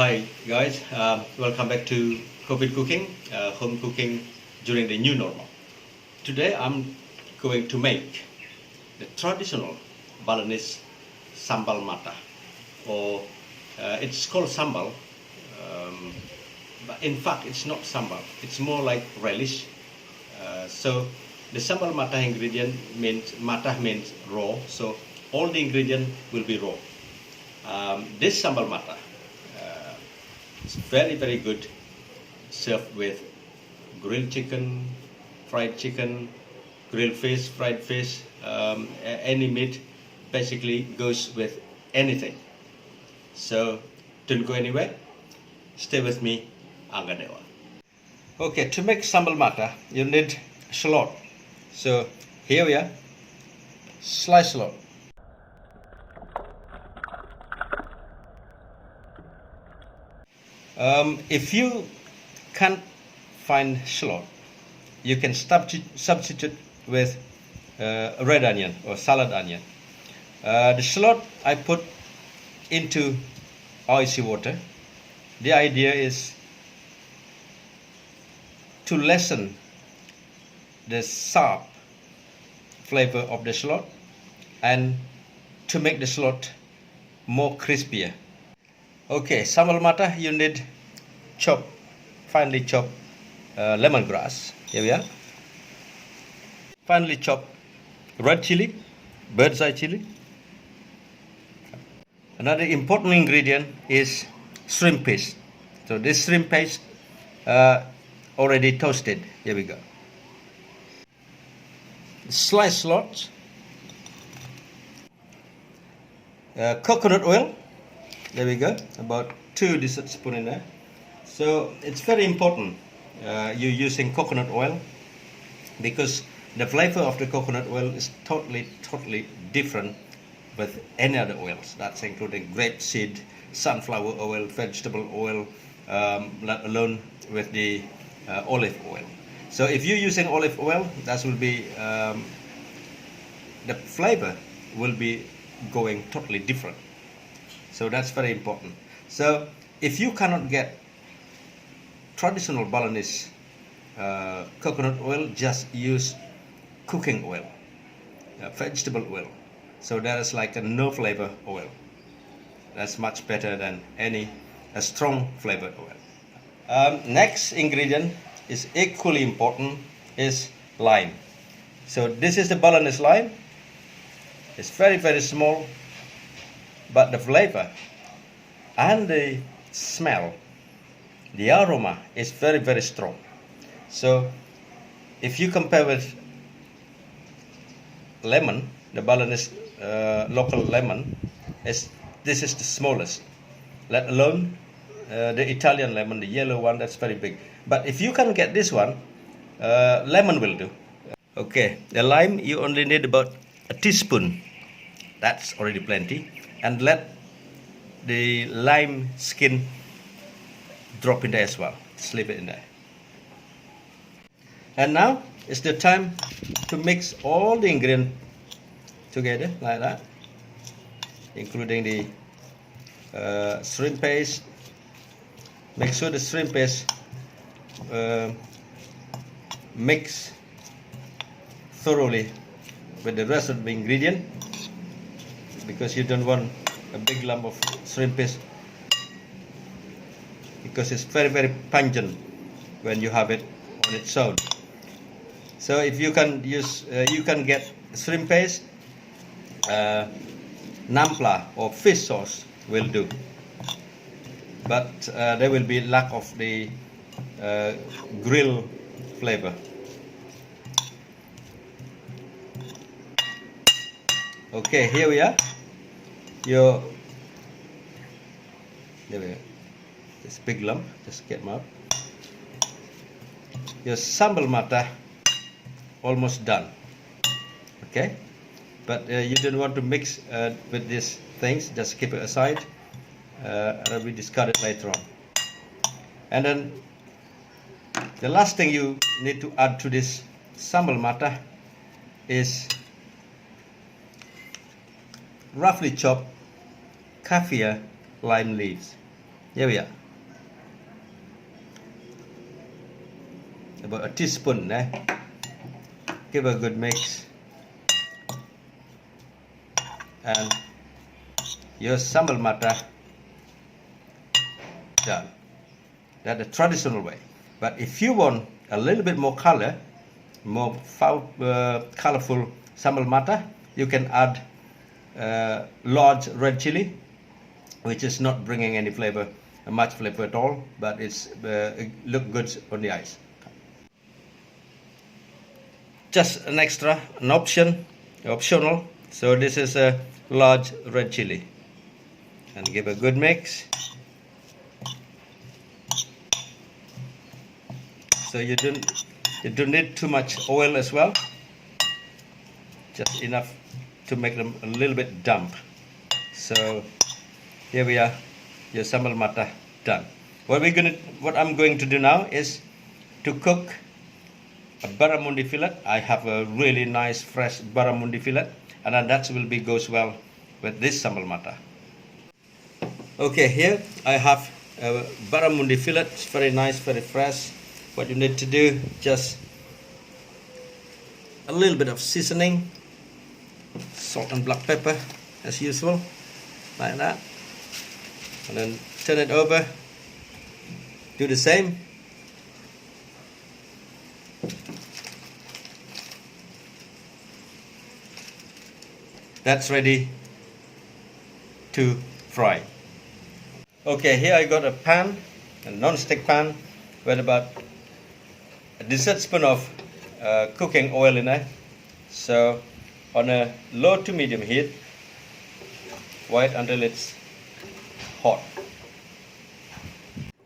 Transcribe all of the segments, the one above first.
Hi guys, welcome back to COVID cooking, home cooking during the new normal. Today I'm going to make the traditional Balinese Sambal Matah, or it's called sambal, but in fact it's not sambal, it's more like relish. So the Sambal Matah ingredient means, matah means raw, so all the ingredient will be raw. This Sambal Matah, it's very good served with grilled chicken, fried chicken, grilled fish, fried fish, any meat basically goes with anything. So don't go anywhere, stay with me, Anggadewa. Okay, to make Sambal Matah you need shallot. So here we are, slice shallot. If you can't find shallot, you can substitute with red onion or salad onion. The shallot I put into icy water. The idea is to lessen the sharp flavor of the shallot and to make the shallot more crispier. Okay, Sambal Matah you need finely chopped lemongrass. Here we are. Finely chopped red chilli, bird's eye chilli. Another important ingredient is shrimp paste. So this shrimp paste already toasted. Here we go. Sliced shallots, coconut oil. There we go, about 2 dessert spoons in there. So it's very important you're using coconut oil, because the flavor of the coconut oil is totally different with any other oils. That's including grapeseed, sunflower oil, vegetable oil, let alone with the olive oil. So if you're using olive oil, that will be the flavor will be going totally different. So that's very important. So if you cannot get traditional Balinese coconut oil, just use cooking oil, vegetable oil. So that is like a no flavor oil. That's much better than any strong flavored oil. Next ingredient is equally important, is lime. So this is the Balinese lime. It's very small, but the flavor and the smell, the aroma is very strong. So if you compare with lemon, the Balinese local lemon, this is the smallest, let alone the Italian lemon, the yellow one, that's very big. But if you can get this one, lemon will do. Okay, the lime you only need about a teaspoon. That's already plenty. And let the lime skin drop in there as well. Slip it in there. And now it's the time to mix all the ingredients together like that, including the shrimp paste. Make sure the shrimp paste mix thoroughly with the rest of the ingredient, because you don't want a big lump of shrimp paste, because it's very pungent when you have it on its own. So if you can use, you can get shrimp paste, nampla or fish sauce will do, but there will be lack of the grill flavor. Okay, here we are. There we go. This big lump, just get them out. Your Sambal Matah almost done. Okay, but you don't want to mix with these things, just keep it aside. It'll be discarded later on. And then the last thing you need to add to this Sambal Matah is roughly chopped kaffir lime leaves. Here we are. About a teaspoon. Give a good mix. And your sambal matah done. That's the traditional way. But if you want a little bit more color, more colorful sambal matah, you can add large red chili, which is not bringing any flavor, much flavor at all, but it look good on the eyes. Just an extra, an optional. So this is a large red chili, and give a good mix. So you don't need too much oil as well, just enough to make them a little bit damp. So here we are, your sambal matah done. What I'm going to do now is to cook a barramundi fillet. I have a really nice fresh barramundi fillet, and that goes well with this sambal matah. Okay, here I have a barramundi fillet. It's very nice, very fresh. What you need to do, just a little bit of seasoning, salt and black pepper as usual, like that, and then turn it over, do the same. That's ready to fry. Okay, here I got a pan, a non-stick pan with about a dessert spoon of cooking oil in it. So on a low to medium heat, wait until it's hot.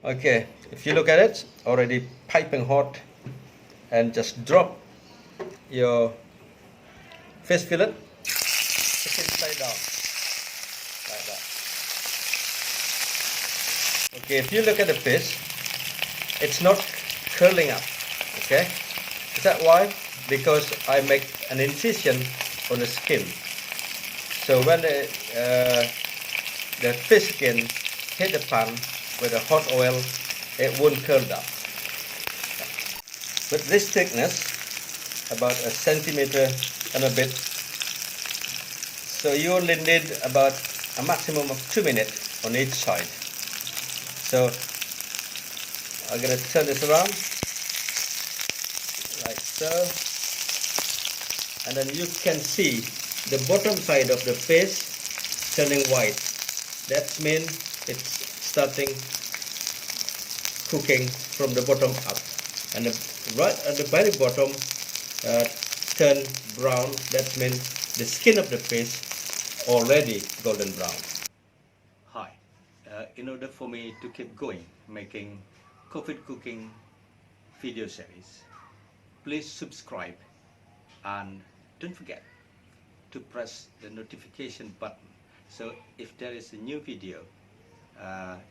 Okay, if you look at it, already piping hot, and just drop your fish fillet inside down like that. Okay, if you look at the fish, it's not curling up. Okay, is that why? Because I make an incision on the skin, so when the fish skin hit the pan with the hot oil, it won't curl down. With this thickness, about a centimeter and a bit, so you only need about a maximum of 2 minutes on each side. So I'm gonna turn this around like so, and then you can see the bottom side of the fish turning white. That means it's starting cooking from the bottom up, and right at the very bottom turn brown. That means the skin of the fish already golden brown. Hi, in order for me to keep going making COVID cooking video series, please subscribe and don't forget to press the notification button, so if there is a new video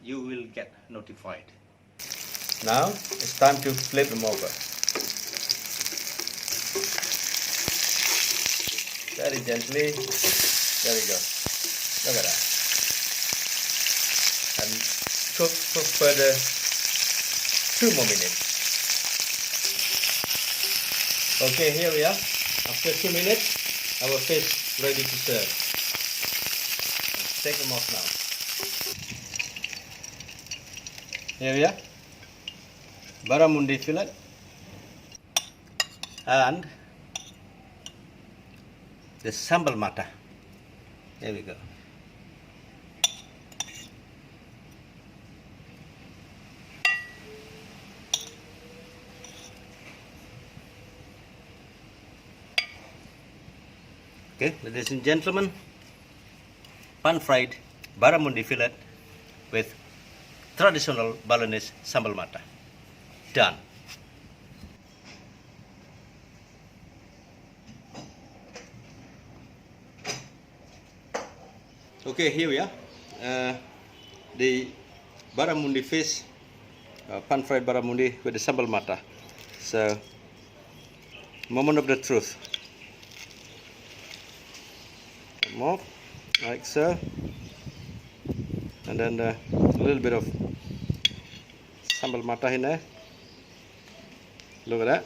you will get notified. Now it's time to flip them over. Very gently. There we go. Look at that. And cook for further 2 more minutes. Okay, here we are. After 2 minutes, our fish ready to serve. Let's take them off now. Here we are. Barramundi fillet and the sambal matah. There we go. Okay, ladies and gentlemen, pan-fried barramundi fillet with traditional Balinese sambal matah. Done. Okay, here we are. The barramundi fish, pan-fried barramundi with the sambal matah. So, moment of the truth. More, like so. And and then a little bit of sambal matah in there. Look at that.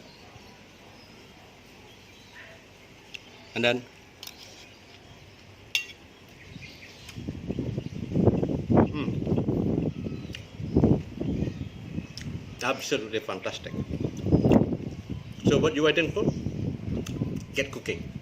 And then absolutely fantastic. So what you waiting for? Get cooking.